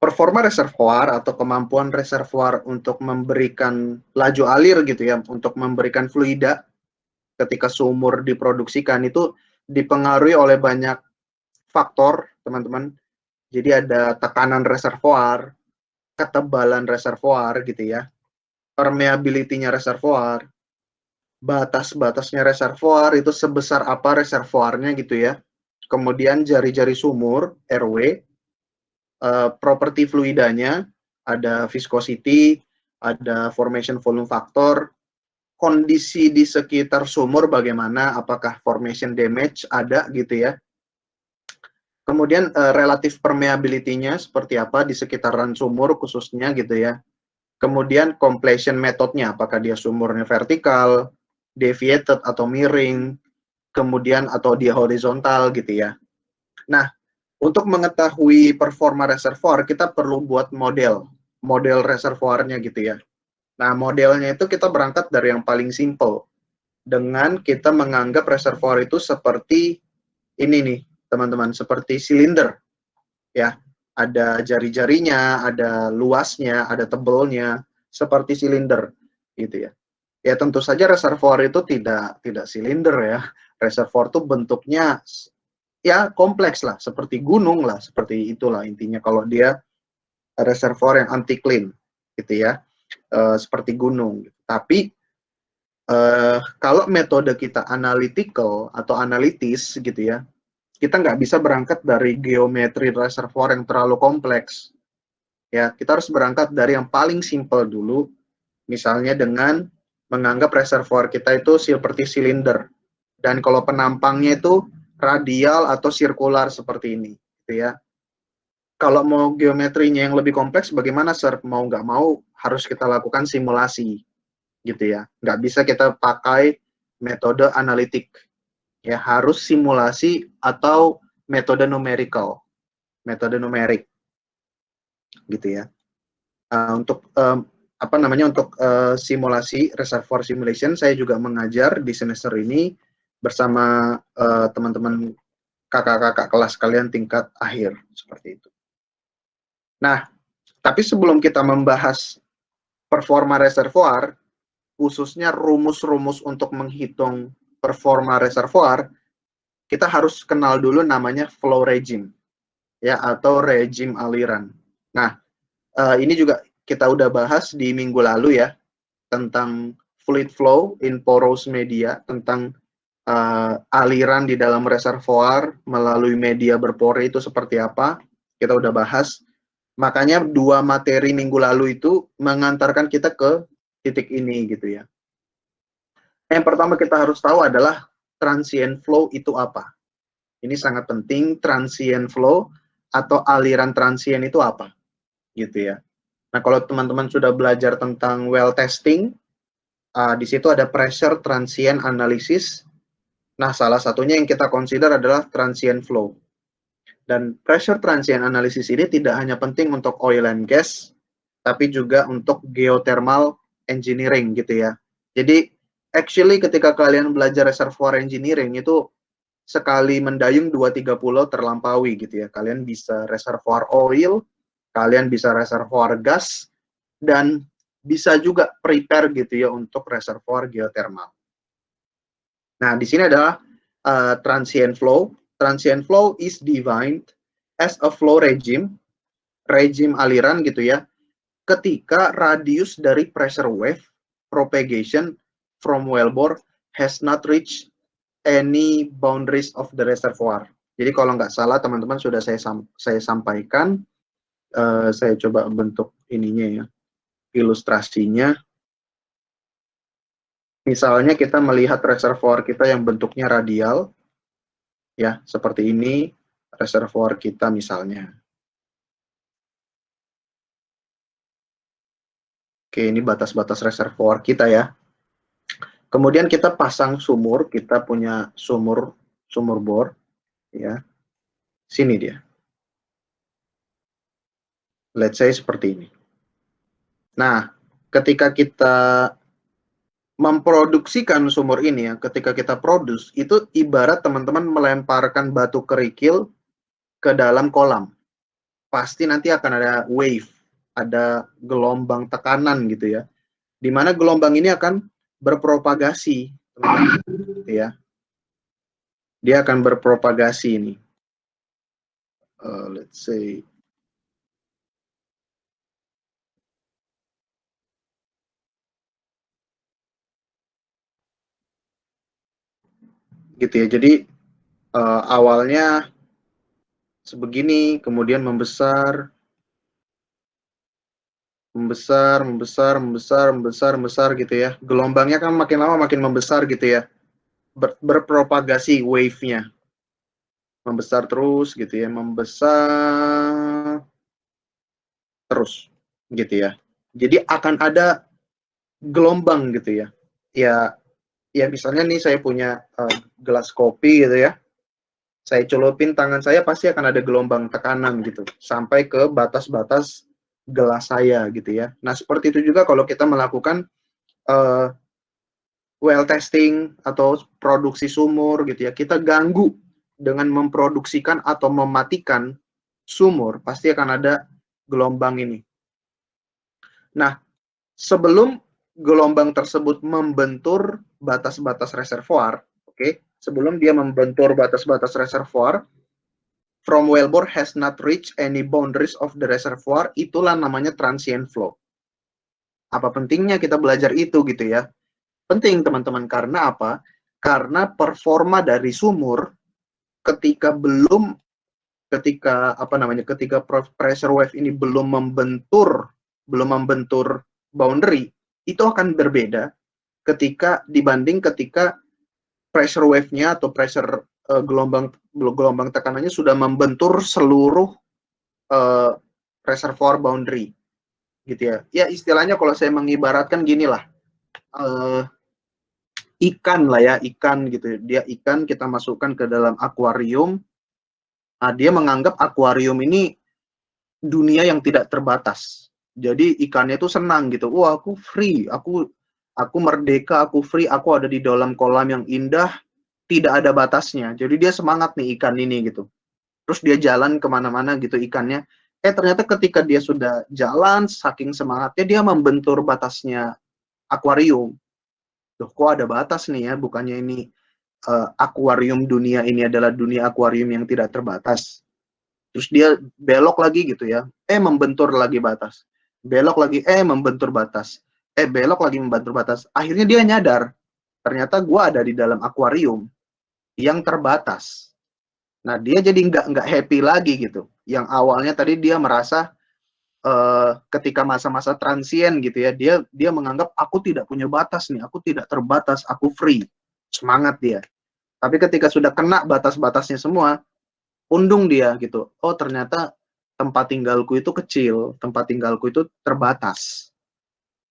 performa reservoir atau kemampuan reservoir untuk memberikan laju alir gitu ya, untuk memberikan fluida ketika sumur diproduksikan itu dipengaruhi oleh banyak faktor, teman-teman. Jadi ada tekanan reservoir, ketebalan reservoir gitu ya, permeability-nya reservoir, batas-batasnya reservoir itu sebesar apa reservoirnya gitu ya. Kemudian jari-jari sumur, RW, properti fluidanya, ada viscosity, ada formation volume factor, kondisi di sekitar sumur bagaimana, apakah formation damage ada gitu ya. Kemudian relatif permeability-nya seperti apa di sekitaran sumur khususnya gitu ya. Kemudian completion metodnya, apakah dia sumurnya vertikal, deviated atau miring, kemudian atau dia horizontal gitu ya. Nah, untuk mengetahui performa reservoir, kita perlu buat model reservoirnya gitu ya. Nah, modelnya itu kita berangkat dari yang paling simple, dengan kita menganggap reservoir itu seperti ini nih, teman-teman, seperti silinder, ya. Ada jari-jarinya, ada luasnya, ada tebelnya, seperti silinder, gitu ya. Ya tentu saja reservoir itu tidak silinder ya. Reservoir itu bentuknya ya kompleks lah, seperti gunung lah, seperti itulah intinya kalau dia reservoir yang anti clean gitu ya, seperti gunung. Tapi kalau metode kita analytical atau analitis gitu ya, kita nggak bisa berangkat dari geometri reservoir yang terlalu kompleks. Ya, kita harus berangkat dari yang paling simple dulu, misalnya dengan menganggap reservoir kita itu seperti silinder. Dan kalau penampangnya itu radial atau sirkular seperti ini, gitu ya. Kalau mau geometrinya yang lebih kompleks, bagaimana, Sir? Mau nggak mau harus kita lakukan simulasi, gitu ya. Nggak bisa kita pakai metode analitik, ya harus simulasi atau metode numerical, metode numerik, gitu ya. Untuk apa namanya, untuk simulasi reservoir simulation saya juga mengajar di semester ini bersama teman-teman kakak-kakak kelas kalian tingkat akhir seperti itu. Nah, tapi sebelum kita membahas performa reservoir, khususnya rumus-rumus untuk menghitung performa reservoir, kita harus kenal dulu namanya flow regime, ya, atau regime aliran. Nah, ini juga kita udah bahas di minggu lalu ya, tentang fluid flow in porous media, tentang aliran di dalam reservoir melalui media berpore itu seperti apa, kita udah bahas. Makanya dua materi minggu lalu itu mengantarkan kita ke titik ini gitu ya. Yang pertama kita harus tahu adalah transient flow itu apa. Ini sangat penting, transient flow atau aliran transient itu apa, gitu ya. Nah, kalau teman-teman sudah belajar tentang well testing, di situ ada pressure transient analysis. Nah, salah satunya yang kita consider adalah transient flow. Dan pressure transient analysis ini tidak hanya penting untuk oil and gas, tapi juga untuk geothermal engineering gitu ya. Jadi, actually ketika kalian belajar reservoir engineering itu sekali mendayung 2-3 pulau terlampaui gitu ya. Kalian bisa reservoir oil, kalian bisa reservoir gas, dan bisa juga prepare gitu ya untuk reservoir geothermal. Nah, di sini adalah transient flow. Transient flow is defined as a flow regime, regime aliran gitu ya, ketika radius dari pressure wave propagation from wellbore has not reached any boundaries of the reservoir. Jadi kalau nggak salah teman-teman sudah saya sampaikan, saya coba bentuk ininya ya, ilustrasinya. Misalnya kita melihat reservoir kita yang bentuknya radial, ya seperti ini reservoir kita misalnya. Oke, ini batas-batas reservoir kita ya. Kemudian kita pasang sumur, kita punya sumur bor, ya. Sini dia. Let's say seperti ini. Nah, ketika kita memproduksikan sumur ini ya, ketika kita produce, itu ibarat teman-teman melemparkan batu kerikil ke dalam kolam. pasti nanti akan ada wave, ada gelombang tekanan gitu ya. Di mana gelombang ini akan berpropagasi, teman-teman, gitu ya. Dia akan berpropagasi ini. Let's say gitu ya. Jadi awalnya sebegini, kemudian membesar, gitu ya. Gelombangnya kan makin lama makin membesar gitu ya. Berpropagasi wave-nya. Membesar terus gitu ya, membesar terus gitu ya. Jadi akan ada gelombang gitu ya. Ya misalnya nih saya punya gelas kopi gitu ya. Saya celupin tangan saya, pasti akan ada gelombang tekanan gitu sampai ke batas-batas gelas saya gitu ya. Nah, seperti itu juga kalau kita melakukan well testing atau produksi sumur gitu ya. Kita ganggu dengan memproduksikan atau mematikan sumur, pasti akan ada gelombang ini. Nah, sebelum gelombang tersebut membentur batas-batas reservoir, oke, sebelum dia membentur batas-batas reservoir, from wellbore has not reached any boundaries of the reservoir, itulah namanya transient flow. Apa pentingnya kita belajar itu gitu ya? Penting teman-teman, karena apa? Karena performa dari sumur ketika pressure wave ini belum membentur boundary, itu akan berbeda dibanding ketika pressure wave-nya atau pressure gelombang tekanannya sudah membentur seluruh reservoir boundary gitu ya. Ya istilahnya kalau saya mengibaratkan gini lah, ikan lah ya, ikan gitu. Dia ikan, kita masukkan ke dalam akuarium. Nah, dia menganggap akuarium ini dunia yang tidak terbatas. Jadi ikannya itu senang gitu. Wah, aku free, aku merdeka, aku free, aku ada di dalam kolam yang indah, tidak ada batasnya. Jadi dia semangat nih ikan ini gitu. Terus dia jalan kemana-mana gitu ikannya. Ternyata ketika dia sudah jalan, saking semangatnya dia membentur batasnya akuarium. Loh, kok ada batas nih ya? Bukannya ini akuarium dunia ini adalah dunia akuarium yang tidak terbatas. Terus dia belok lagi gitu ya, membentur lagi batas. Belok lagi, membentur batas. Belok lagi membentur batas. Akhirnya dia nyadar, ternyata gue ada di dalam akuarium yang terbatas. Nah, dia jadi nggak happy lagi gitu. Yang awalnya tadi dia merasa ketika masa-masa transien gitu ya, dia menganggap aku tidak punya batas nih, aku tidak terbatas, aku free. Semangat dia. Tapi ketika sudah kena batas-batasnya semua, undung dia gitu. Oh, ternyata tempat tinggalku itu kecil, tempat tinggalku itu terbatas.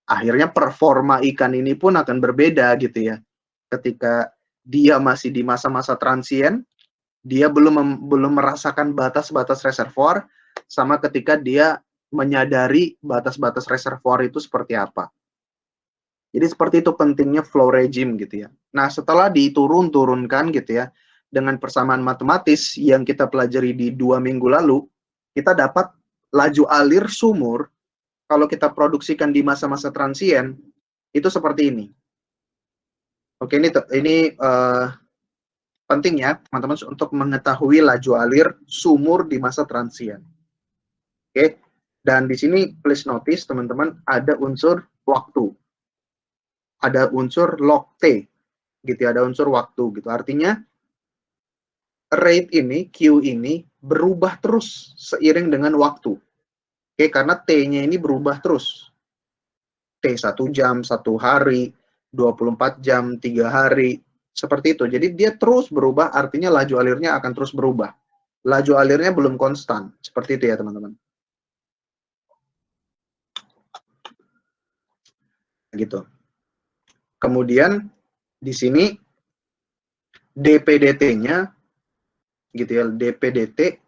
Akhirnya performa ikan ini pun akan berbeda gitu ya. Ketika dia masih di masa-masa transien, dia belum merasakan batas-batas reservoir, sama ketika dia menyadari batas-batas reservoir itu seperti apa. Jadi seperti itu pentingnya flow regime gitu ya. Nah, setelah diturunkan gitu ya, dengan persamaan matematis yang kita pelajari di 2 minggu lalu, kita dapat laju alir sumur kalau kita produksikan di masa-masa transien itu seperti ini. Oke, ini penting ya teman-teman untuk mengetahui laju alir sumur di masa transien. Oke, dan di sini please notice teman-teman ada unsur waktu, ada unsur log T, gitu ya, ada unsur waktu gitu. Artinya rate ini, Q ini berubah terus seiring dengan waktu. Oke, karena T-nya ini berubah terus. T 1 jam, 1 hari, 24 jam, 3 hari, seperti itu. Jadi dia terus berubah, artinya laju alirnya akan terus berubah. Laju alirnya belum konstan, seperti itu ya teman-teman. Gitu. Kemudian di sini DPDT-nya gitu ya, DPDT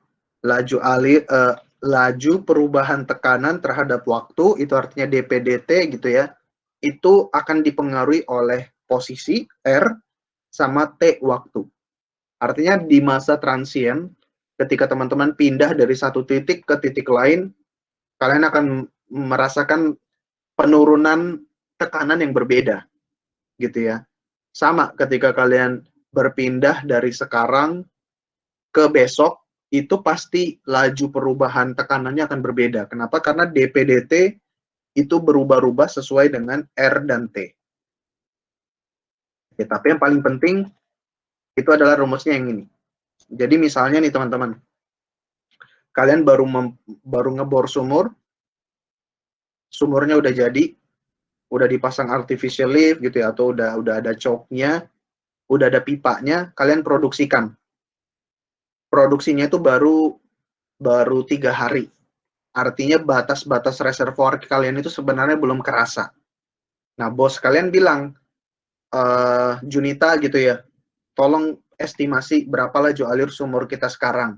laju perubahan tekanan terhadap waktu, itu artinya DPDT gitu ya, itu akan dipengaruhi oleh posisi R sama T waktu. Artinya di masa transien, ketika teman-teman pindah dari satu titik ke titik lain, kalian akan merasakan penurunan tekanan yang berbeda, gitu ya. Sama ketika kalian berpindah dari sekarang ke besok, itu pasti laju perubahan tekanannya akan berbeda. Kenapa? Karena DP/dt itu berubah-ubah sesuai dengan R dan T. Ya, tapi yang paling penting itu adalah rumusnya yang ini. Jadi misalnya nih teman-teman, kalian baru ngebor sumurnya udah jadi, udah dipasang artificial lift gitu ya, atau udah ada choke-nya, udah ada pipanya, kalian produksikan. Produksinya itu baru 3 hari. Artinya batas-batas reservoir kalian itu sebenarnya belum kerasa. Nah, bos kalian bilang, Junita gitu ya, tolong estimasi berapa laju alir sumur kita sekarang,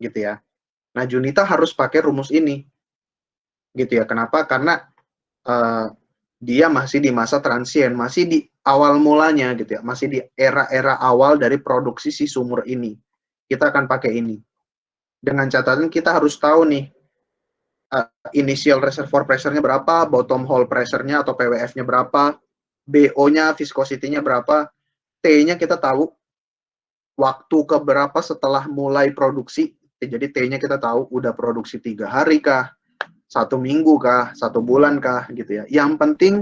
gitu ya. Nah, Junita harus pakai rumus ini, gitu ya. Kenapa? Karena dia masih di masa transien, masih di awal mulanya, gitu ya. Masih di era-era awal dari produksi si sumur ini. Kita akan pakai ini. Dengan catatan kita harus tahu nih, initial reservoir pressure-nya berapa, bottom hole pressure-nya atau PWF-nya berapa, BO-nya, viscosity-nya berapa, T-nya kita tahu, waktu keberapa setelah mulai produksi, jadi T-nya kita tahu udah produksi 3 hari kah, 1 minggu kah, 1 bulan kah, gitu ya. Yang penting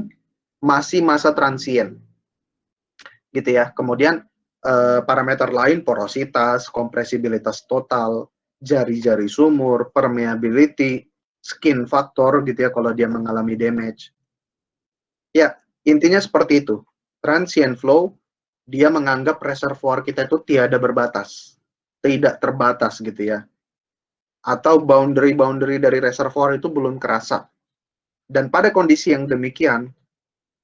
masih masa transien, gitu ya. Kemudian parameter lain, porositas, kompresibilitas total, jari-jari sumur, permeability, skin factor, gitu ya, kalau dia mengalami damage. Ya, intinya seperti itu. Transient flow, dia menganggap reservoir kita itu tiada berbatas, tidak terbatas gitu ya. Atau boundary dari reservoir itu belum kerasa. Dan pada kondisi yang demikian,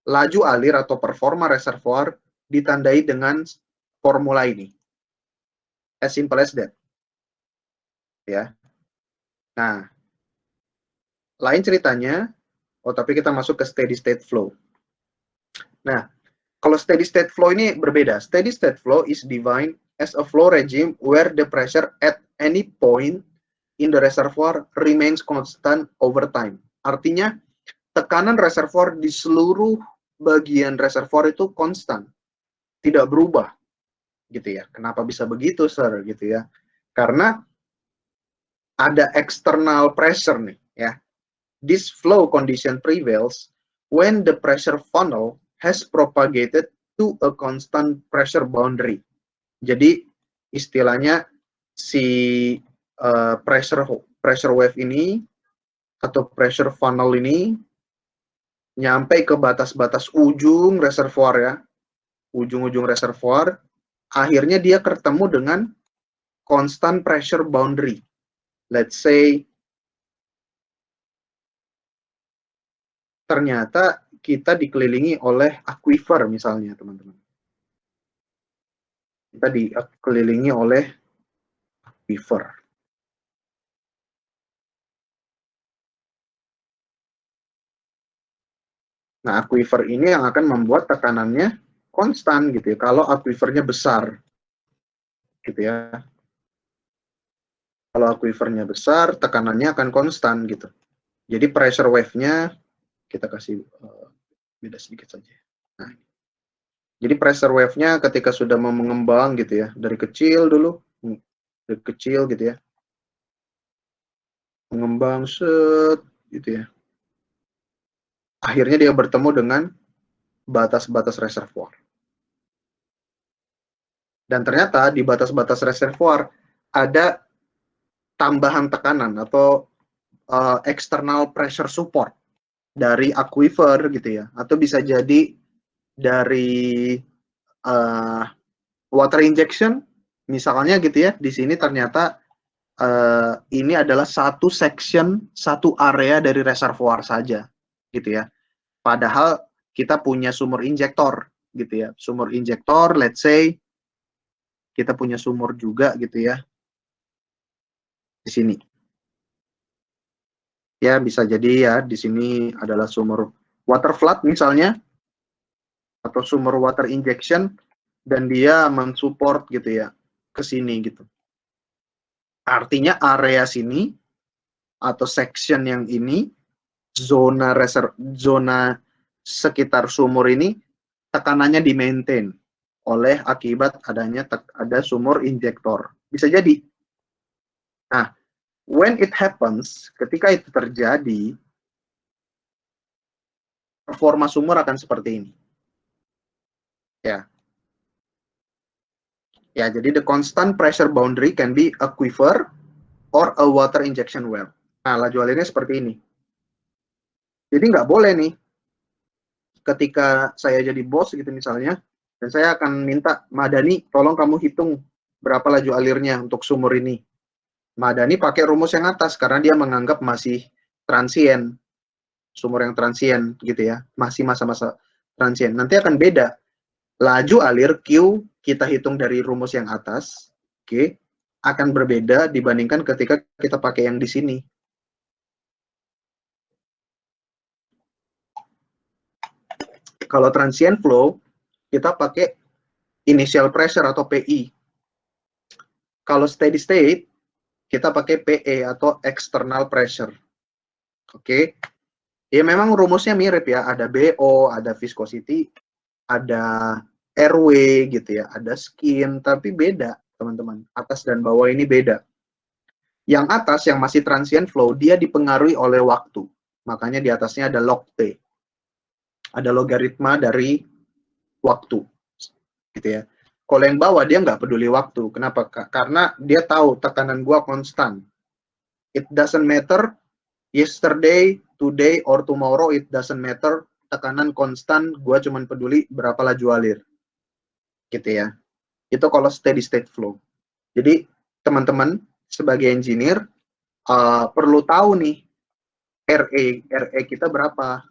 laju alir atau performa reservoir ditandai dengan formula ini. As simple as that. Ya. Nah, lain ceritanya, tapi kita masuk ke steady state flow. Nah, kalau steady state flow ini berbeda. Steady state flow is defined as a flow regime where the pressure at any point in the reservoir remains constant over time. Artinya, tekanan reservoir di seluruh bagian reservoir itu konstan, tidak berubah, gitu ya. Kenapa bisa begitu, sir? Gitu ya. Karena ada external pressure nih, ya. This flow condition prevails when the pressure funnel has propagated to a constant pressure boundary. Jadi istilahnya si pressure wave ini atau pressure funnel ini nyampe ke batas-batas ujung reservoir ya, ujung-ujung reservoir, akhirnya dia ketemu dengan constant pressure boundary. Let's say ternyata kita dikelilingi oleh aquifer misalnya, teman-teman. Kita dikelilingi oleh aquifer. Nah, aquifer ini yang akan membuat tekanannya konstan gitu ya. Kalau aquifernya besar, gitu ya. Kalau aquifernya besar, tekanannya akan konstan gitu. Jadi pressure wave-nya kita kasih beda sedikit saja. Nah, jadi pressure wave-nya ketika sudah mau mengembang gitu ya, dari kecil dulu, dari kecil gitu ya, mengembang set gitu ya. Akhirnya dia bertemu dengan batas-batas reservoir. Dan ternyata di batas-batas reservoir ada tambahan tekanan atau external pressure support dari aquifer gitu ya, atau bisa jadi dari water injection misalnya gitu ya. Di sini ternyata ini adalah satu section, satu area dari reservoir saja gitu ya. Padahal kita punya sumur injektor gitu ya. Sumur injektor, let's say kita punya sumur juga gitu ya di sini. Ya, bisa jadi ya di sini adalah sumur water flood misalnya atau sumur water injection dan dia mensupport gitu ya ke sini gitu. Artinya area sini atau section yang ini, zona sekitar sumur ini tekanannya di-maintain oleh akibat adanya ada sumur injektor. Bisa jadi. Nah, when it happens, ketika itu terjadi, performa sumur akan seperti ini. Ya. Ya, jadi the constant pressure boundary can be aquifer or a water injection well. Nah, laju alirnya seperti ini. Jadi nggak boleh nih, ketika saya jadi bos gitu misalnya, dan saya akan minta, Madani, tolong kamu hitung berapa laju alirnya untuk sumur ini. Madani pakai rumus yang atas, karena dia menganggap masih transient, sumur yang transient gitu ya, masih masa-masa transient. Nanti akan beda. Laju alir Q kita hitung dari rumus yang atas, oke, akan berbeda dibandingkan ketika kita pakai yang di sini. Kalau transient flow, kita pakai initial pressure atau PI. Kalau steady state, kita pakai PE atau external pressure. Oke. Ya memang rumusnya mirip ya, ada BO, ada viscosity, ada RW gitu ya, ada skin, tapi beda teman-teman. Atas dan bawah ini beda. Yang atas yang masih transient flow, dia dipengaruhi oleh waktu. Makanya di atasnya ada log T. Ada logaritma dari waktu. Gitu ya. Kalau yang bawah dia nggak peduli waktu. Kenapa? Karena dia tahu tekanan gua konstan. It doesn't matter yesterday, today, or tomorrow, it doesn't matter. Tekanan konstan, gua cuma peduli berapa laju alir. Gitu ya. Itu kalau steady state flow. Jadi teman-teman sebagai engineer perlu tahu nih RE kita berapa,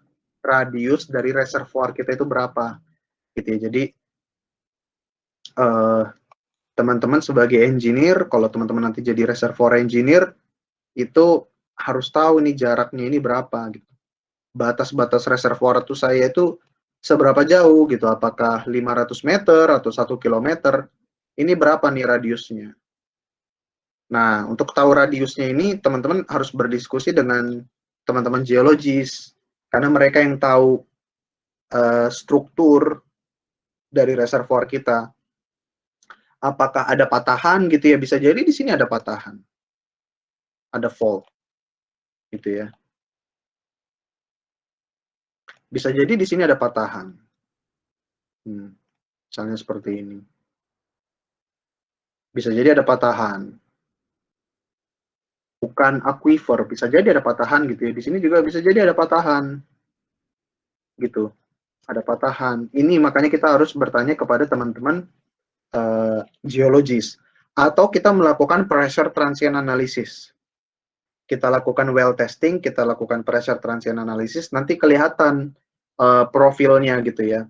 radius dari reservoir kita itu berapa, gitu ya. Jadi teman-teman sebagai engineer, kalau teman-teman nanti jadi reservoir engineer, itu harus tahu nih jaraknya ini berapa, gitu. Batas-batas reservoir itu saya itu seberapa jauh, gitu. Apakah 500 meter atau 1 kilometer? Ini berapa nih radiusnya? Nah, untuk tahu radiusnya ini, teman-teman harus berdiskusi dengan teman-teman geologis, karena mereka yang tahu struktur dari reservoir kita. Apakah ada patahan gitu ya? Bisa jadi di sini ada patahan, ada fault, gitu ya. Bisa jadi di sini ada patahan. Misalnya seperti ini. Bisa jadi ada patahan. Bukan aquifer, bisa jadi ada patahan gitu ya. Di sini juga bisa jadi ada patahan. Gitu. Ada patahan. Ini makanya kita harus bertanya kepada teman-teman geologis. Atau kita melakukan pressure transient analysis. Kita lakukan well testing, kita lakukan pressure transient analysis, nanti kelihatan profilnya gitu ya.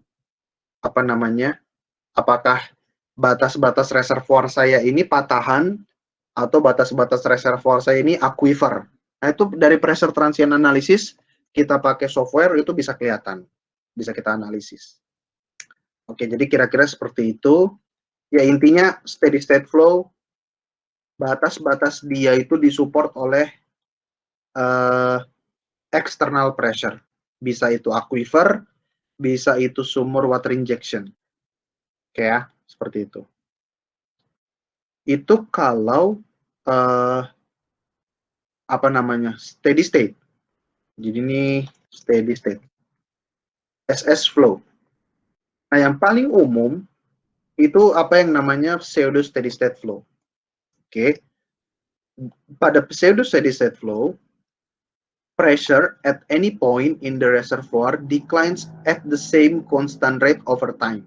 Apa namanya? Apakah batas-batas reservoir saya ini patahan atau batas-batas reservoir saya ini aquifer. Nah, itu dari pressure transient analysis kita pakai software itu bisa kelihatan. Bisa kita analisis. Oke, jadi kira-kira seperti itu. Ya intinya steady state flow, batas-batas dia itu disupport oleh external pressure. Bisa itu aquifer, bisa itu sumur water injection. Oke ya, seperti itu. Itu kalau apa namanya, steady state. Jadi ini steady state. SS flow. Nah, yang paling umum itu apa yang namanya pseudo steady state flow. Oke. Pada pseudo steady state flow, pressure at any point in the reservoir declines at the same constant rate over time.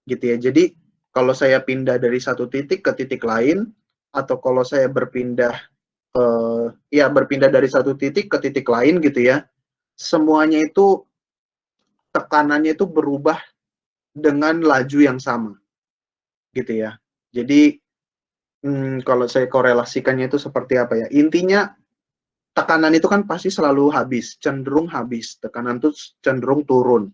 Gitu ya. Jadi kalau saya pindah dari satu titik ke titik lain, atau kalau saya berpindah berpindah dari satu titik ke titik lain gitu ya, semuanya itu tekanannya itu berubah dengan laju yang sama, gitu ya. Jadi kalau saya korelasikannya itu seperti apa ya? Intinya tekanan itu kan pasti selalu habis, cenderung habis. Tekanan itu cenderung turun,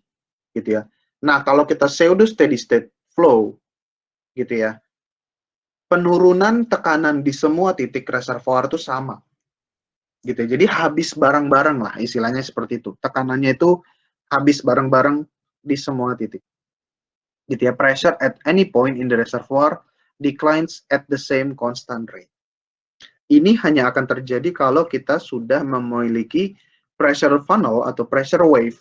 gitu ya. Nah, kalau kita pseudo steady state flow, gitu ya, penurunan tekanan di semua titik reservoir itu sama. Gitu. Jadi habis bareng-bareng lah, istilahnya seperti itu. Tekanannya itu habis bareng-bareng di semua titik. Gitu ya. Pressure at any point in the reservoir declines at the same constant rate. Ini hanya akan terjadi kalau kita sudah memiliki pressure funnel atau pressure wave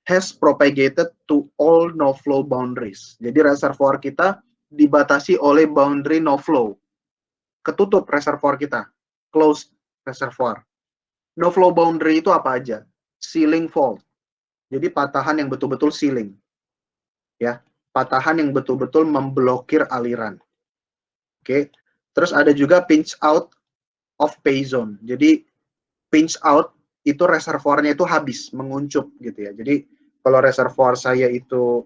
has propagated to all no flow boundaries. Jadi reservoir kita dibatasi oleh boundary no flow. Ketutup reservoir kita, closed reservoir. No flow boundary itu apa aja? Sealing fault. Jadi patahan yang betul-betul sealing. Ya, patahan yang betul-betul memblokir aliran. Oke. Terus ada juga pinch out of pay zone. Jadi pinch out itu reservoirnya itu habis, menguncup gitu ya. Jadi kalau reservoir saya itu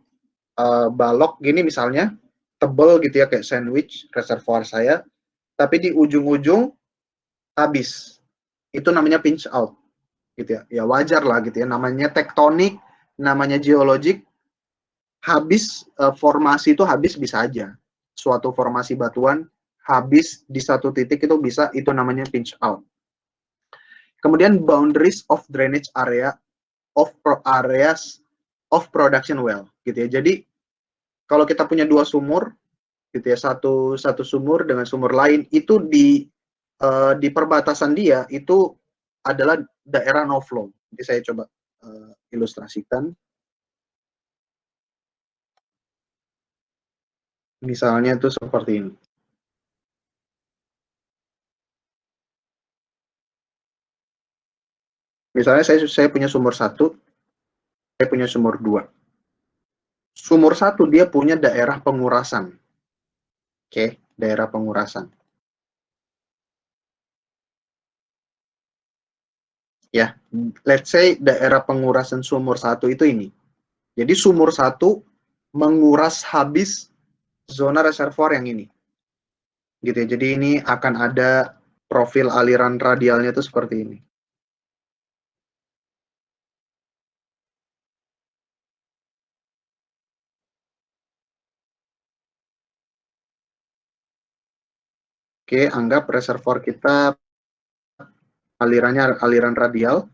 balok gini misalnya, tebel gitu ya kayak sandwich reservoir saya, tapi di ujung-ujung habis. Itu namanya pinch out gitu ya. Ya wajar lah gitu ya, namanya tektonik, namanya geologik, habis formasi itu habis bisa aja. Suatu formasi batuan habis di satu titik itu bisa, itu namanya pinch out. Kemudian boundaries of drainage area of areas of production well gitu ya. Jadi kalau kita punya dua sumur gitu ya, satu sumur dengan sumur lain itu di perbatasan dia itu adalah daerah no flow. Jadi saya coba ilustrasikan. Misalnya itu seperti ini. Misalnya saya punya sumur 1, saya punya sumur 2. Sumur 1 dia punya daerah pengurasan. Oke, daerah pengurasan. Ya, let's say daerah pengurasan sumur 1 itu ini. Jadi sumur 1 menguras habis zona reservoir yang ini. Gitu ya. Jadi ini akan ada profil aliran radialnya itu seperti ini. Oke, anggap reservoir kita alirannya aliran radial.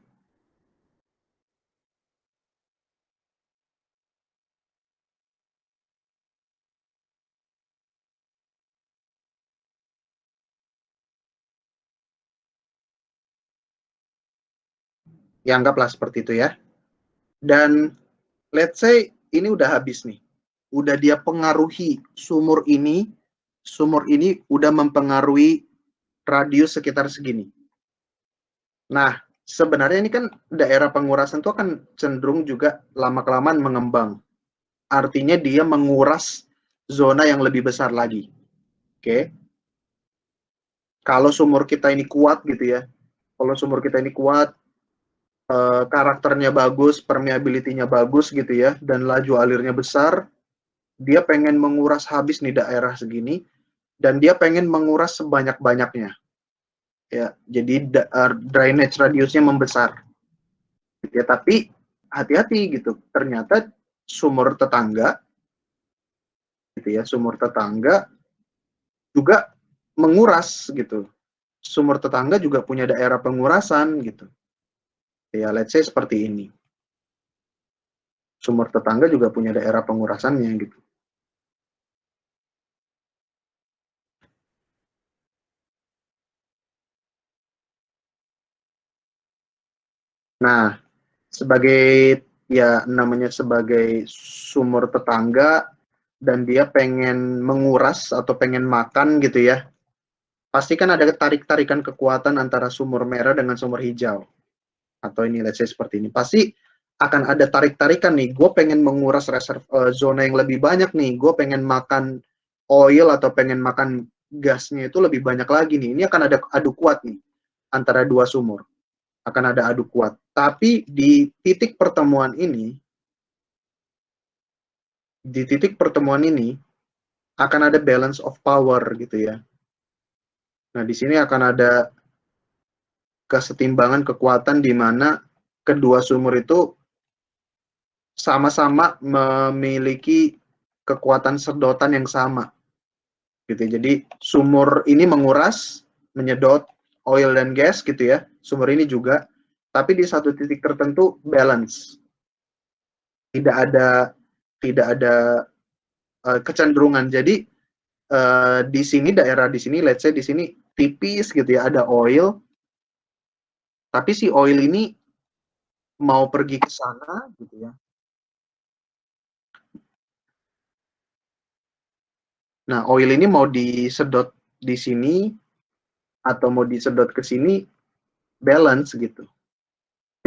Ya anggaplah seperti itu ya. Dan let's say ini udah habis nih. Udah dia pengaruhi sumur ini udah mempengaruhi radius sekitar segini. Nah, sebenarnya ini kan daerah pengurasan itu akan cenderung juga lama-kelamaan mengembang. Artinya dia menguras zona yang lebih besar lagi. Oke. Kalau sumur kita ini kuat gitu ya. Kalau sumur kita ini kuat, karakternya bagus, permeability-nya bagus gitu ya, dan laju alirnya besar, dia pengen menguras habis nih daerah segini, dan dia pengen menguras sebanyak-banyaknya. Ya, jadi drainage radiusnya membesar. Ya, tapi hati-hati gitu. Ternyata sumur tetangga gitu ya, sumur tetangga juga menguras gitu. Sumur tetangga juga punya daerah pengurasan gitu. Ya, let's say seperti ini. Sumur tetangga juga punya daerah pengurasannya gitu. Nah, sebagai ya namanya sebagai sumur tetangga dan dia pengen menguras atau pengen makan gitu ya, pasti kan ada tarik-tarikan kekuatan antara sumur merah dengan sumur hijau. Atau ini let's say seperti ini. Pasti akan ada tarik-tarikan nih, gue pengen menguras zona yang lebih banyak nih, gue pengen makan oil atau pengen makan gasnya itu lebih banyak lagi nih. Ini akan ada adu kuat nih antara dua sumur. Akan ada adu kuat. Tapi di titik pertemuan ini akan ada balance of power gitu ya. Nah, di sini akan ada kesetimbangan kekuatan di mana kedua sumur itu sama-sama memiliki kekuatan sedotan yang sama. gitu. Jadi sumur ini menguras, menyedot oil dan gas gitu ya. Sumur ini juga, tapi di satu titik tertentu balance. Tidak ada kecenderungan. Jadi di sini daerah di sini, let's say di sini tipis gitu ya, ada oil, tapi si oil ini mau pergi ke sana gitu ya. Nah, oil ini mau disedot di sini atau mau disedot ke sini, balance gitu.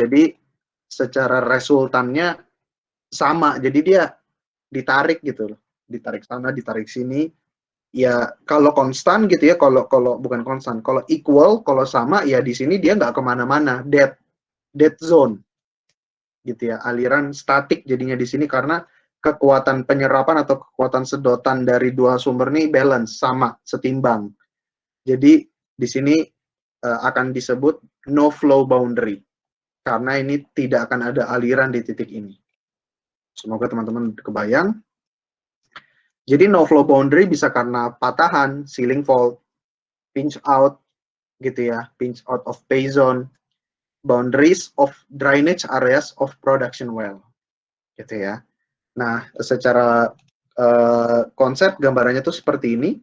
Jadi secara resultannya sama. Jadi dia ditarik gitu loh. Ditarik sana, ditarik sini. Ya kalau konstan gitu ya, kalau bukan konstan, kalau equal, kalau sama ya di sini dia nggak kemana-mana, dead zone gitu ya, aliran statik jadinya di sini karena kekuatan penyerapan atau kekuatan sedotan dari dua sumber ini balance, sama, setimbang. Jadi di sini akan disebut no flow boundary karena ini tidak akan ada aliran di titik ini. Semoga teman-teman kebayang. Jadi no flow boundary bisa karena patahan, sealing fault, pinch out gitu ya, pinch out of pay zone, boundaries of drainage areas of production well gitu ya. Nah, secara konsep gambarannya tuh seperti ini.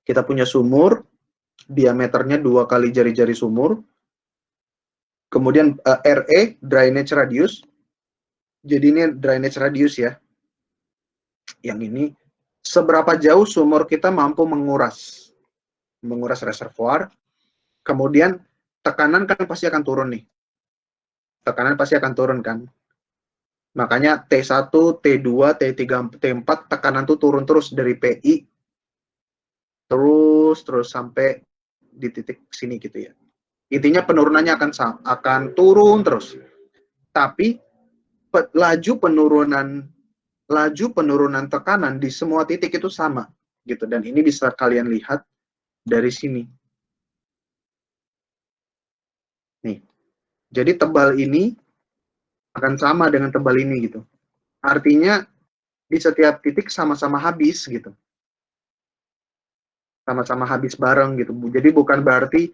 Kita punya sumur, diameternya 2 kali jari-jari sumur. Kemudian RE, drainage radius. Jadi ini drainage radius ya. Yang ini, seberapa jauh sumur kita mampu menguras reservoir. Kemudian tekanan kan pasti akan turun nih. Tekanan pasti akan turun kan. Makanya T1, T2, T3, T4 tekanan tuh turun terus dari PI terus sampai di titik sini gitu ya. Intinya penurunannya akan turun terus. Tapi laju penurunan tekanan di semua titik itu sama gitu, dan ini bisa kalian lihat dari sini. Nih. Jadi tebal ini akan sama dengan tebal ini gitu. Artinya di setiap titik sama-sama habis gitu. Sama-sama habis bareng gitu. Jadi bukan berarti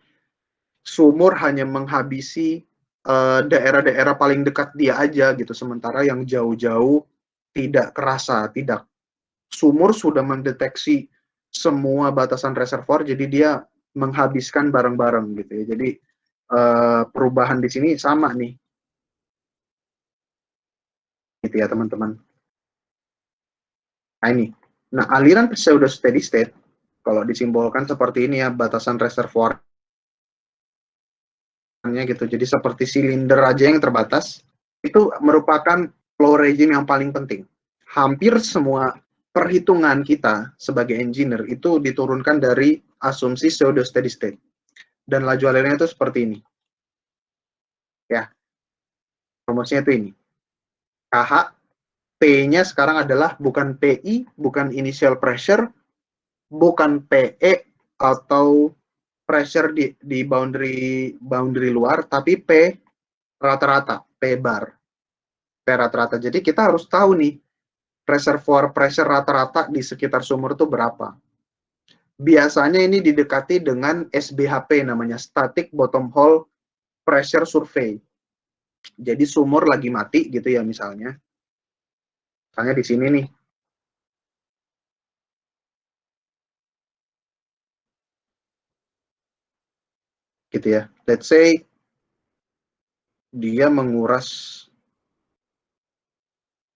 sumur hanya menghabisi daerah-daerah paling dekat dia aja gitu, sementara yang jauh-jauh tidak kerasa, tidak. Sumur sudah mendeteksi semua batasan reservoir, jadi dia menghabiskan bareng-bareng gitu ya. Jadi perubahan di sini sama nih, gitu ya teman-teman. Nah ini, nah aliran pseudo steady state kalau disimbolkan seperti ini ya, batasan reservoir gitu. Jadi seperti silinder aja yang terbatas, itu merupakan flow regime yang paling penting. Hampir semua perhitungan kita sebagai engineer itu diturunkan dari asumsi pseudo steady state. Dan laju alirnya itu seperti ini. Ya, rumusnya itu ini. KH, P-nya sekarang adalah bukan PI, bukan initial pressure, bukan PE atau pressure di boundary luar, tapi P rata-rata, P bar. P rata-rata. Jadi kita harus tahu nih, reservoir pressure rata-rata di sekitar sumur itu berapa. Biasanya ini didekati dengan SBHP, namanya Static Bottom Hole Pressure Survey. Jadi sumur lagi mati gitu ya misalnya. Misalnya di sini nih. Gitu ya. Let's say dia menguras,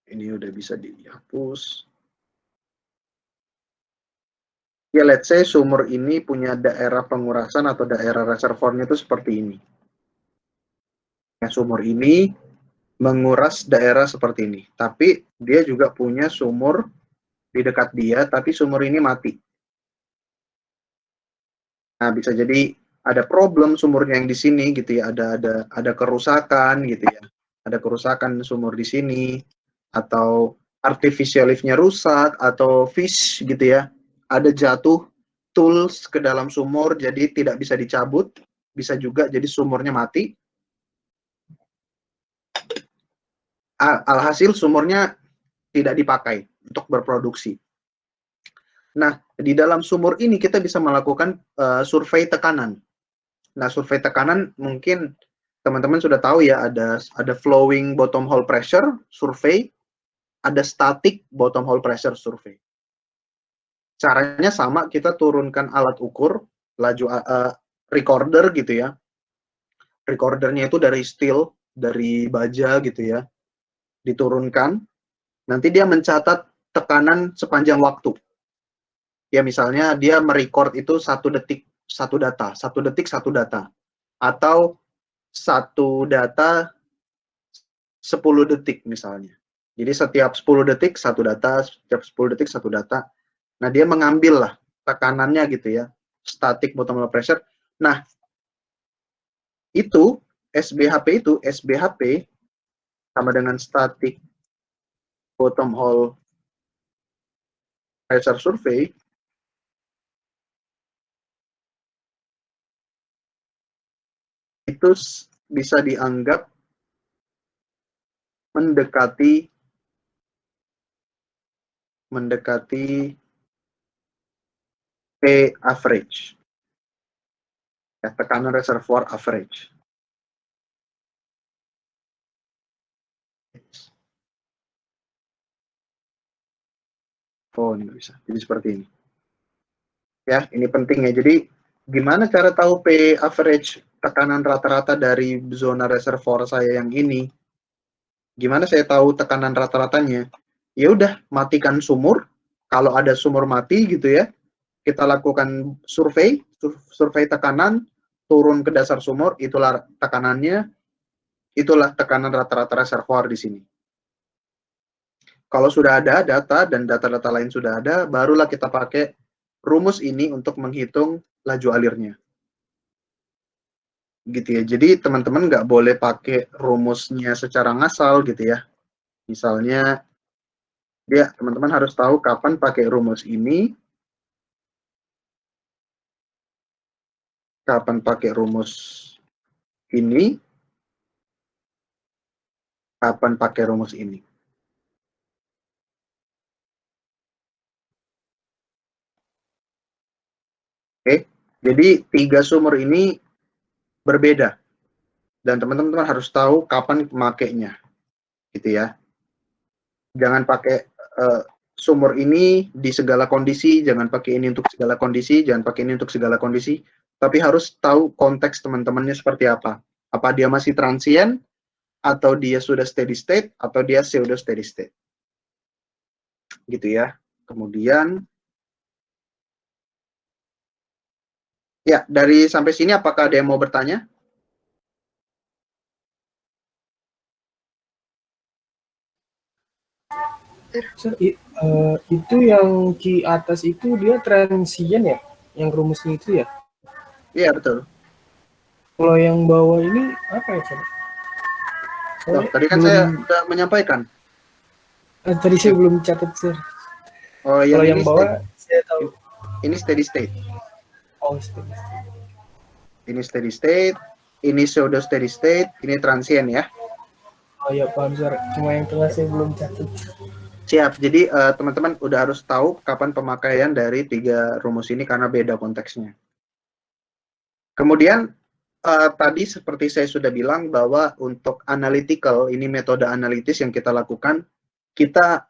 ini udah bisa dihapus. Ya let's say sumur ini punya daerah pengurasan atau daerah reservoirnya itu seperti ini. Nah, sumur ini menguras daerah seperti ini. Tapi dia juga punya sumur di dekat dia, tapi sumur ini mati. Nah, bisa jadi ada problem sumurnya yang di sini gitu ya, ada kerusakan gitu ya. Ada kerusakan sumur di sini, atau artificial lift-nya rusak, atau fish gitu ya. Ada jatuh tools ke dalam sumur jadi tidak bisa dicabut, bisa juga jadi sumurnya mati. Alhasil sumurnya tidak dipakai untuk berproduksi. Nah, di dalam sumur ini kita bisa melakukan survei tekanan. Nah, survei tekanan mungkin teman-teman sudah tahu ya, ada flowing bottom hole pressure survei, ada static bottom hole pressure survei. Caranya sama, kita turunkan alat ukur laju recorder gitu ya. Recordernya itu dari steel, dari baja gitu ya. Diturunkan, nanti dia mencatat tekanan sepanjang waktu. Ya misalnya dia merecord itu 1 detik satu data, 1 detik satu data, atau 1 data 10 detik misalnya. Jadi setiap 10 detik satu data, setiap 10 detik satu data. Nah, dia mengambil lah tekanannya gitu ya, static bottom hole pressure. Nah, itu SBHP sama dengan static bottom hole pressure survey itu bisa dianggap mendekati P average, ya, tekanan reservoir average. Oh, ini nggak bisa. Jadi seperti ini. Ya, ini penting ya. Jadi gimana cara tahu P average, tekanan rata-rata dari zona reservoir saya yang ini? Gimana saya tahu tekanan rata-ratanya? Ya udah, matikan sumur. Kalau ada sumur mati gitu ya, kita lakukan survei tekanan, turun ke dasar sumur, itulah tekanannya, itulah tekanan rata-rata reservoir di sini. Kalau sudah ada data dan data-data lain sudah ada, barulah kita pakai rumus ini untuk menghitung laju alirnya. Gitu ya. Jadi teman-teman nggak boleh pakai rumusnya secara ngasal gitu ya. Misalnya, teman-teman harus tahu kapan pakai rumus ini, kapan pakai rumus ini, kapan pakai rumus ini. Oke, jadi 3 sumur ini berbeda dan teman-teman harus tahu kapan memakainya, gitu ya. Jangan pakai sumur ini di segala kondisi, jangan pakai ini untuk segala kondisi, jangan pakai ini untuk segala kondisi, tapi harus tahu konteks teman-temannya seperti apa. Apa dia masih transient, atau dia sudah steady state, atau dia pseudo steady state. Gitu ya. Kemudian, ya, dari sampai sini apakah ada yang mau bertanya? Itu yang di atas itu dia transient ya, yang rumusnya itu ya? Iya, betul. Kalau yang bawah ini apa ya, Sir? Loh, tadi kan saya sudah menyampaikan. Tadi saya belum catat, Sir. Oh, Kalau yang yang ini bawah saya tahu. ini steady state. Oh, steady state. Ini steady state, ini pseudo steady state, ini transient ya. Oh ya, paham, Sir. Cuma yang tengah saya belum catat. Siap. Jadi teman-teman udah harus tahu kapan pemakaian dari 3 rumus ini karena beda konteksnya. Kemudian tadi seperti saya sudah bilang bahwa untuk analytical, ini metode analitis yang kita lakukan, kita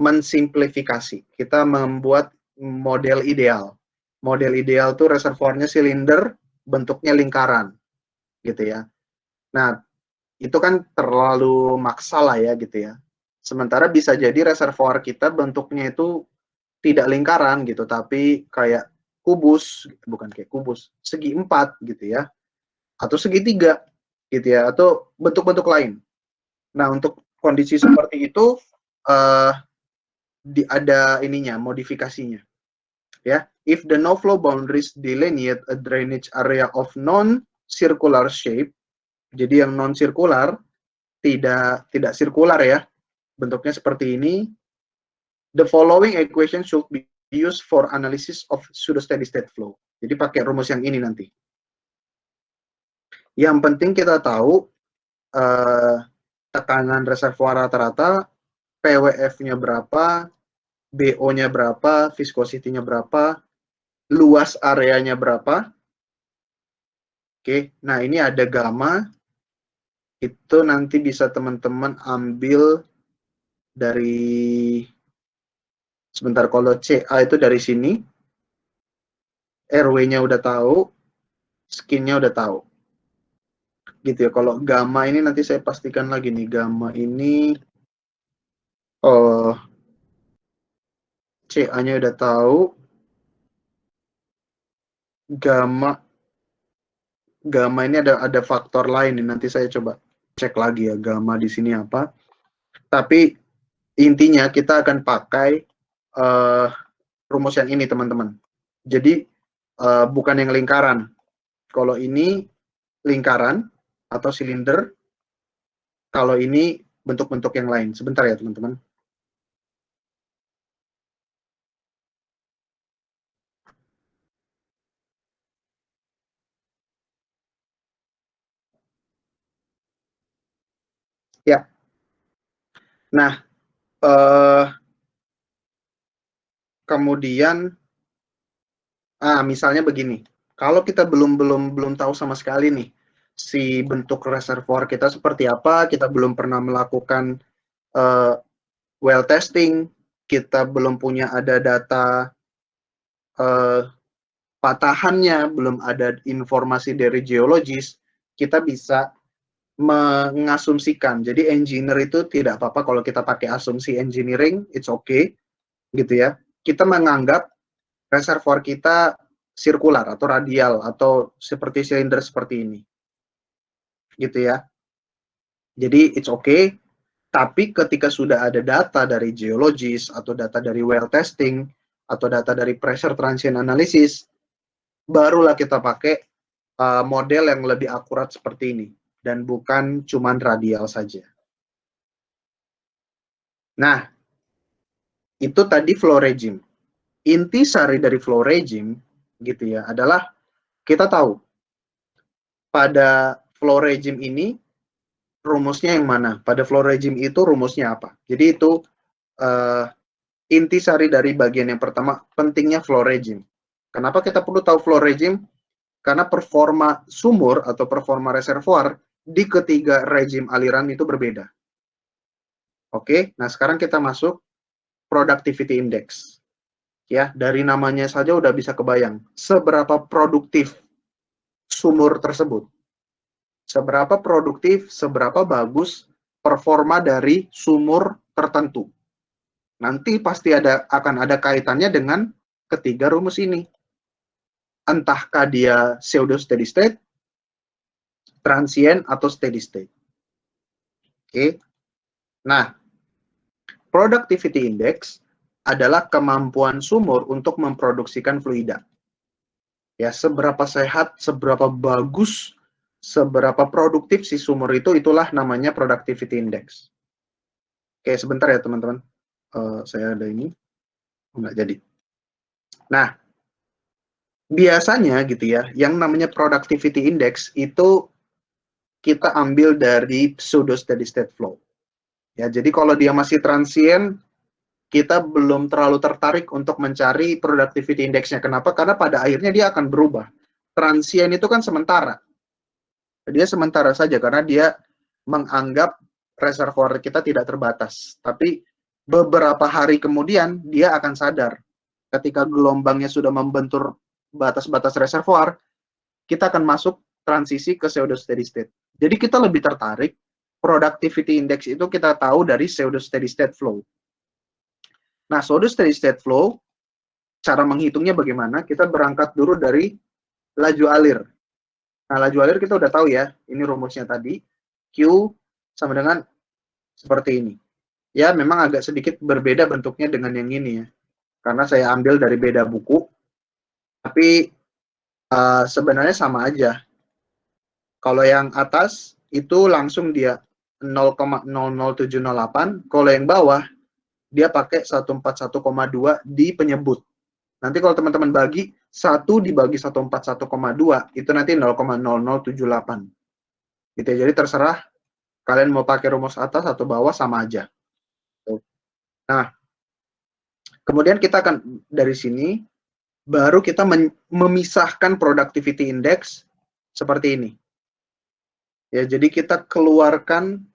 mensimplifikasi. Kita membuat model ideal. Model ideal itu reservoirnya silinder, bentuknya lingkaran, gitu ya. Nah, itu kan terlalu maksa lah ya, gitu ya. Sementara bisa jadi reservoir kita bentuknya itu tidak lingkaran gitu, tapi kayak kubus, bukan kayak kubus, segi 4 gitu ya, atau segitiga gitu ya, atau bentuk-bentuk lain. Nah, untuk kondisi seperti itu ada ininya, modifikasinya. Ya, if the no flow boundaries delineate a drainage area of non-circular shape, jadi yang non-circular, tidak sirkular ya, bentuknya seperti ini, the following equation should be used for analysis of pseudo steady state flow. Jadi pakai rumus yang ini nanti. Yang penting kita tahu tekanan reservoir rata-rata, PWF-nya berapa, BO-nya berapa, viscosity-nya berapa, luas areanya berapa. Oke, nah ini ada gamma, itu nanti bisa teman-teman ambil dari, sebentar, kalau CA itu dari sini, RW-nya udah tahu, skin-nya udah tahu. Gitu ya, kalau gamma ini nanti saya pastikan lagi nih, gamma ini, CA-nya udah tahu, gamma ini ada faktor lain nih, nanti saya coba cek lagi ya gamma di sini apa. Tapi intinya kita akan pakai rumus yang ini teman-teman. Jadi bukan yang lingkaran. Kalau ini lingkaran atau silinder, kalau ini bentuk-bentuk yang lain. Sebentar ya teman-teman. Ya. Nah, kemudian misalnya begini. Kalau kita belum tahu sama sekali nih si bentuk reservoir kita seperti apa, kita belum pernah melakukan well testing, kita belum punya ada data patahannya, belum ada informasi dari geologis, kita bisa mengasumsikan. Jadi engineer itu tidak apa-apa kalau kita pakai asumsi engineering, it's okay, gitu ya. Kita menganggap reservoir kita sirkular atau radial atau seperti silinder seperti ini, gitu ya. Jadi it's okay. Tapi ketika sudah ada data dari geologis atau data dari well testing atau data dari pressure transient analysis, barulah kita pakai model yang lebih akurat seperti ini dan bukan cuman radial saja. Nah, itu tadi flow regime. Intisari dari flow regime gitu ya adalah kita tahu pada flow regime ini rumusnya yang mana? Pada flow regime itu rumusnya apa? Jadi itu intisari dari bagian yang pertama, pentingnya flow regime. Kenapa kita perlu tahu flow regime? Karena performa sumur atau performa reservoir di ketiga regime aliran itu berbeda. Oke, nah sekarang kita masuk productivity index. Ya, dari namanya saja udah bisa kebayang seberapa produktif sumur tersebut. Seberapa produktif, seberapa bagus performa dari sumur tertentu. Nanti pasti akan ada kaitannya dengan ketiga rumus ini. Entahkah dia pseudo steady state, transient, atau steady state. Oke. Nah, productivity index adalah kemampuan sumur untuk memproduksikan fluida. Ya, seberapa sehat, seberapa bagus, seberapa produktif si sumur itu, itulah namanya productivity index. Oke, sebentar ya teman-teman. Saya ada ini. Nggak jadi. Nah, biasanya gitu ya, yang namanya productivity index itu kita ambil dari pseudo steady state flow. Ya, jadi kalau dia masih transient, kita belum terlalu tertarik untuk mencari productivity index-nya. Kenapa? Karena pada akhirnya dia akan berubah. Transient itu kan sementara. Dia sementara saja karena dia menganggap reservoir kita tidak terbatas. Tapi beberapa hari kemudian dia akan sadar. Ketika gelombangnya sudah membentur batas-batas reservoir, kita akan masuk transisi ke pseudo steady state. Jadi kita lebih tertarik productivity index itu kita tahu dari pseudo steady state flow. Nah, pseudo steady state flow, cara menghitungnya bagaimana? Kita berangkat dulu dari laju alir. Nah, laju alir kita udah tahu ya, ini rumusnya tadi, Q sama dengan seperti ini. Ya, memang agak sedikit berbeda bentuknya dengan yang ini ya, karena saya ambil dari beda buku, tapi sebenarnya sama aja. Kalau yang atas itu langsung dia 0,00708, kalau yang bawah dia pakai 141,2 di penyebut. Nanti kalau teman-teman bagi 1 dibagi 141,2 itu nanti 0,0078. Gitu ya. Jadi terserah kalian mau pakai rumus atas atau bawah sama aja. Nah, Kemudian kita akan dari sini baru kita memisahkan productivity index seperti ini. Ya, jadi kita keluarkan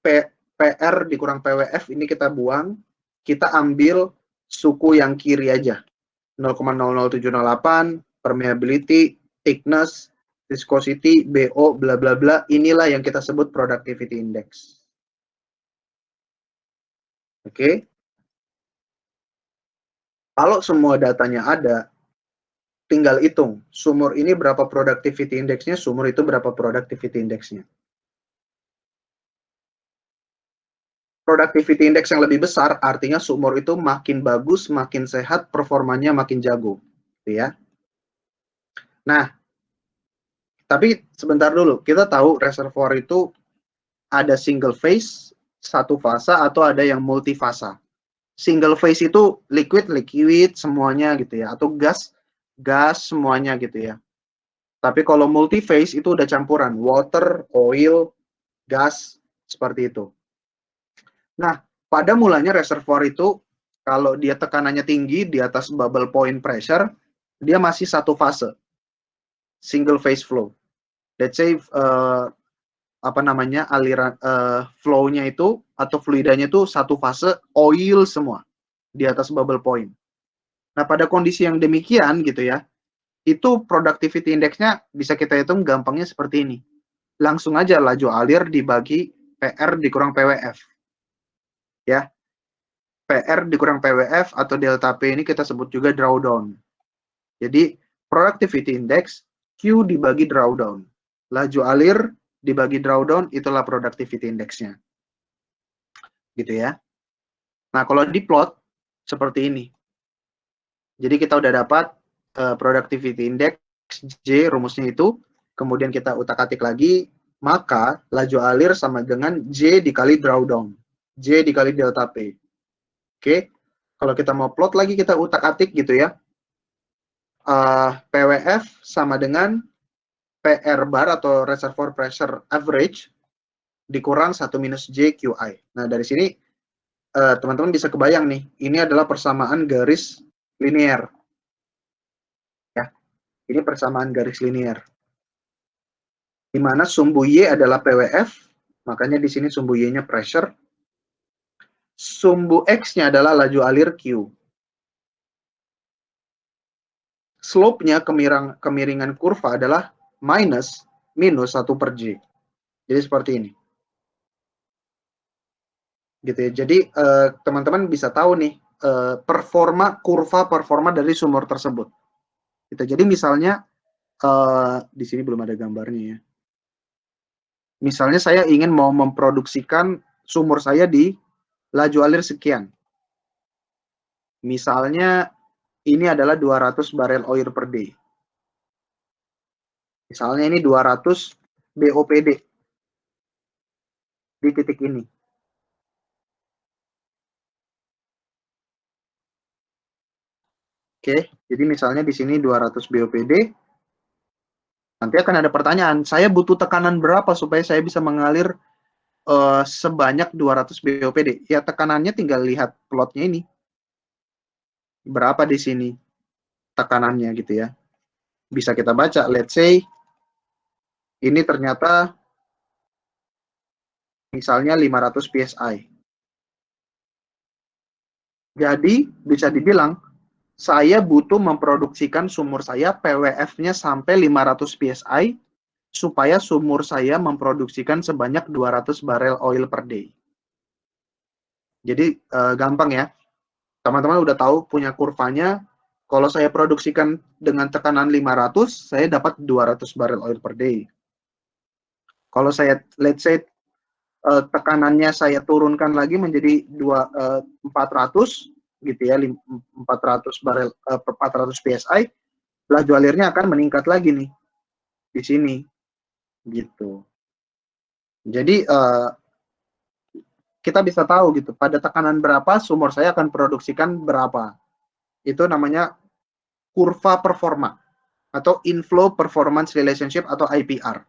PR dikurang PWF ini kita buang, kita ambil suku yang kiri aja. 0,00708, permeability, thickness, viscosity, BO, bla bla bla. Inilah yang kita sebut productivity index. Oke. Kalau semua datanya ada, tinggal hitung. Sumur ini berapa productivity index-nya, sumur itu berapa productivity index-nya. Productivity index yang lebih besar artinya sumur itu makin bagus, makin sehat, performanya makin jago. Gitu ya. Nah, tapi sebentar dulu, kita tahu reservoir itu ada single phase, satu fasa, atau ada yang multifasa. Single phase itu liquid semuanya gitu ya, atau gas semuanya gitu ya. Tapi kalau multi phase itu udah campuran, water, oil, gas, seperti itu. Nah, pada mulanya reservoir itu kalau dia tekanannya tinggi di atas bubble point pressure, dia masih satu fase, single phase flow. Let's say aliran flow-nya itu atau fluidanya itu satu fase oil semua di atas bubble point. Nah, pada kondisi yang demikian gitu ya, itu productivity index-nya bisa kita hitung gampangnya seperti ini. Langsung aja laju alir dibagi PR dikurang PWF. Ya. PR dikurang PWF atau delta P ini kita sebut juga drawdown. Jadi, productivity index Q dibagi drawdown. Laju alir dibagi drawdown, itulah productivity index-nya. Gitu ya. Nah, kalau di plot seperti ini. Jadi kita udah dapat productivity index J, rumusnya itu. Kemudian kita utak-atik lagi, maka laju alir sama dengan J dikali drawdown. J dikali delta P. Oke, kalau kita mau plot lagi, kita utak-atik gitu ya. PWF sama dengan PR bar atau reservoir pressure average dikurang 1 minus JQI. Nah, dari sini teman-teman bisa kebayang nih, ini adalah persamaan garis linear. Ya, ini persamaan garis linear. Di mana sumbu Y adalah PWF, makanya di sini sumbu Y-nya pressure. Sumbu X-nya adalah laju alir Q. Slope-nya kemiringan kurva adalah minus 1 per J. Jadi seperti ini. Gitu ya. Jadi teman-teman bisa tahu nih kurva performa dari sumur tersebut. Gitu. Jadi misalnya di sini belum ada gambarnya ya. Misalnya saya ingin mau memproduksikan sumur saya di laju alir sekian. Misalnya ini adalah 200 barel oil per day. Misalnya ini 200 BOPD di titik ini. Oke, jadi misalnya di sini 200 BOPD. Nanti akan ada pertanyaan, saya butuh tekanan berapa supaya saya bisa mengalir sebanyak 200 BOPD? Ya tekanannya tinggal lihat plotnya ini. Berapa di sini tekanannya gitu ya. Bisa kita baca, let's say ini ternyata misalnya 500 PSI. Jadi bisa dibilang saya butuh memproduksikan sumur saya PWF-nya sampai 500 PSI supaya sumur saya memproduksikan sebanyak 200 barel oil per day. Jadi gampang ya. Teman-teman udah tahu punya kurvanya. Kalau saya produksikan dengan tekanan 500, saya dapat 200 barel oil per day. Kalau saya, let's say, tekanannya saya turunkan lagi menjadi 400, gitu ya, 400 barel 400 PSI, laju alirnya akan meningkat lagi nih di sini, gitu. Jadi kita bisa tahu gitu pada tekanan berapa sumur saya akan produksikan berapa. Itu namanya kurva performa atau inflow performance relationship atau IPR.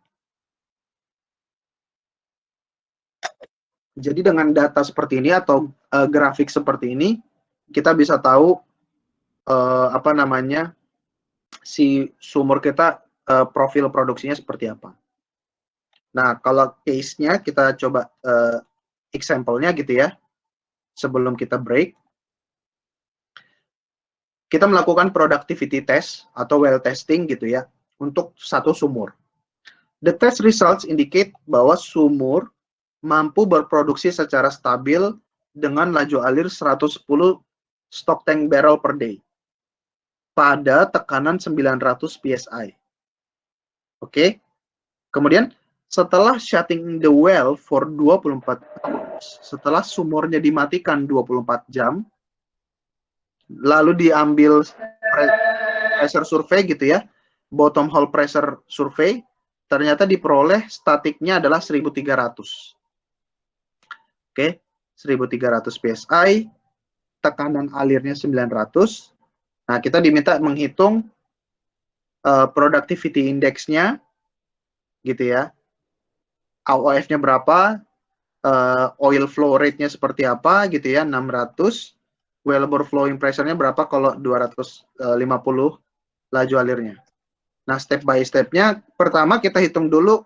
Jadi dengan data seperti ini atau grafik seperti ini kita bisa tahu apa namanya, si sumur kita profil produksinya seperti apa. Nah, kalau case-nya kita coba example-nya gitu ya. Sebelum kita break, kita melakukan productivity test atau well testing gitu ya untuk satu sumur. The test results indicate bahwa sumur mampu berproduksi secara stabil dengan laju alir 110 stock tank barrel per day pada tekanan 900 psi. Oke. Kemudian setelah shutting the well for 24 hours, setelah sumurnya dimatikan 24 jam, lalu diambil pressure survey gitu ya, bottom hole pressure survey, ternyata diperoleh statiknya adalah 1300. Oke, 1300 psi, tekanan alirnya 900. Nah, kita diminta menghitung productivity index-nya gitu ya. AOF-nya berapa, oil flow rate-nya seperti apa gitu ya, 600. Wellbore flowing pressure-nya berapa kalau 250 laju alirnya. Nah, step by step-nya, pertama kita hitung dulu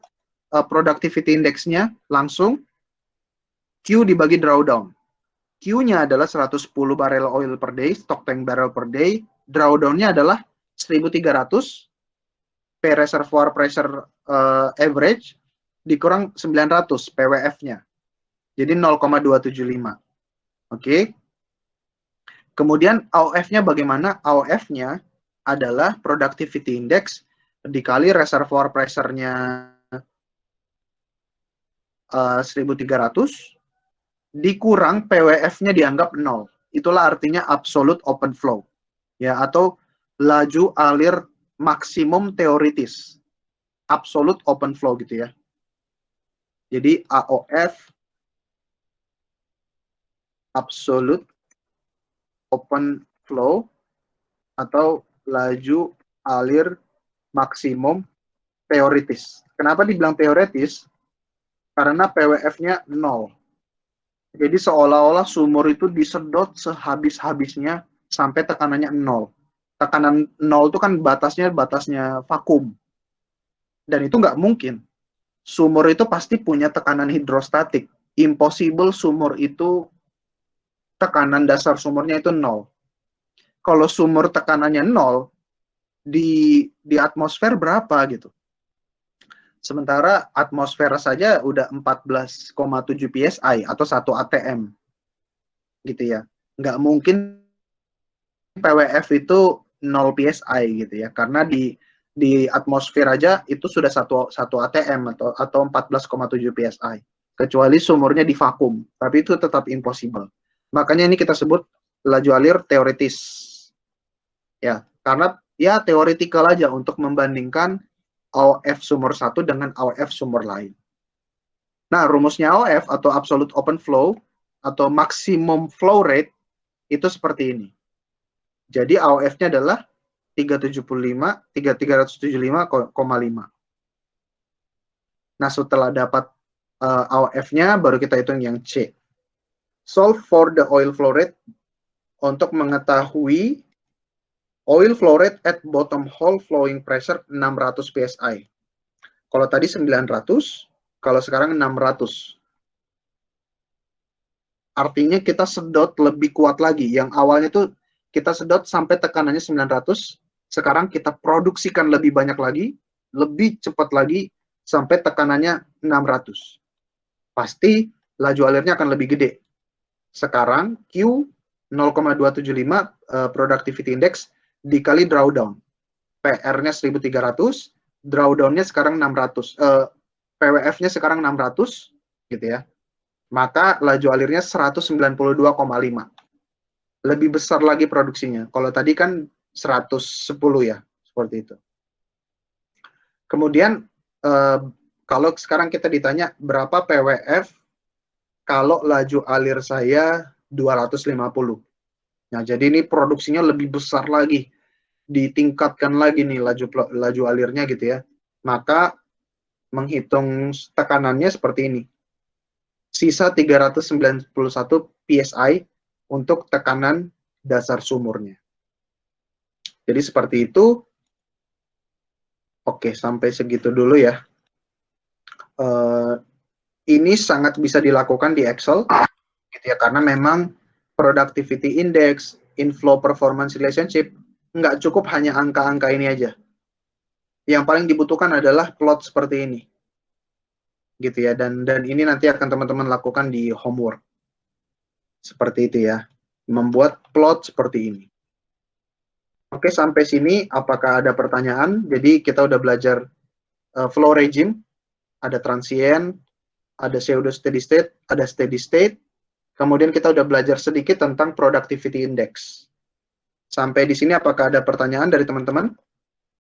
productivity index-nya langsung. Q dibagi drawdown. Q-nya adalah 110 barrel oil per day, stock tank barrel per day. Drawdown-nya adalah 1300 P reservoir pressure average dikurang 900 PWF-nya. Jadi 0,275. Oke. Kemudian AOF-nya bagaimana? AOF-nya adalah productivity index dikali reservoir pressure-nya 1300 dikurang PWF-nya dianggap 0. Itulah artinya absolute open flow. Ya, atau laju alir maksimum teoritis. Absolute open flow gitu ya. Jadi AOF absolute open flow atau laju alir maksimum teoritis. Kenapa dibilang teoritis? Karena PWF-nya 0. Jadi seolah-olah sumur itu disedot sehabis-habisnya sampai tekanannya 0. Tekanan 0 itu kan batasnya vakum. Dan itu nggak mungkin. Sumur itu pasti punya tekanan hidrostatik. Impossible sumur itu tekanan dasar sumurnya itu 0. Kalau sumur tekanannya 0, di atmosfer berapa gitu. Sementara atmosfer saja udah 14,7 psi atau 1 atm. Gitu ya. Nggak mungkin PWF itu 0 psi gitu ya. Karena di atmosfer aja itu sudah 1 atm atau 14,7 psi. Kecuali sumurnya di vakum, tapi itu tetap impossible. Makanya ini kita sebut laju alir teoritis. Ya, karena ya teoretikal aja untuk membandingkan AOF sumur satu dengan AOF sumur lain. Nah, rumusnya AOF atau absolute open flow atau maximum flow rate itu seperti ini. Jadi AOF-nya adalah 375,5. Nah, setelah dapat AOF-nya baru kita hitung yang C. Solve for the oil flow rate untuk mengetahui oil flow rate at bottom hole flowing pressure 600 psi. Kalau tadi 900, kalau sekarang 600. Artinya kita sedot lebih kuat lagi. Yang awalnya tuh kita sedot sampai tekanannya 900, sekarang kita produksikan lebih banyak lagi, lebih cepat lagi sampai tekanannya 600. Pasti laju alirnya akan lebih gede. Sekarang Q 0,275 productivity index dikali drawdown. PR-nya 1300, drawdown-nya sekarang 600. PWF-nya sekarang 600 gitu ya. Maka laju alirnya 192,5. Lebih besar lagi produksinya. Kalau tadi kan 110 ya, seperti itu. Kemudian kalau sekarang kita ditanya berapa PWF kalau laju alir saya 250. Nah, jadi ini produksinya lebih besar lagi. Ditingkatkan lagi nih laju alirnya gitu ya. Maka menghitung tekanannya seperti ini. Sisa 391 psi untuk tekanan dasar sumurnya. Jadi seperti itu. Oke, sampai segitu dulu ya. Ini sangat bisa dilakukan di Excel, gitu ya, karena memang productivity index, inflow performance relationship, nggak cukup hanya angka-angka ini aja. Yang paling dibutuhkan adalah plot seperti ini, gitu ya, dan ini nanti akan teman-teman lakukan di homework. Seperti itu ya, membuat plot seperti ini. Oke, sampai sini apakah ada pertanyaan? Jadi kita udah belajar flow regime, ada transient, ada pseudo steady state, ada steady state. Kemudian kita udah belajar sedikit tentang productivity index. Sampai di sini apakah ada pertanyaan dari teman-teman?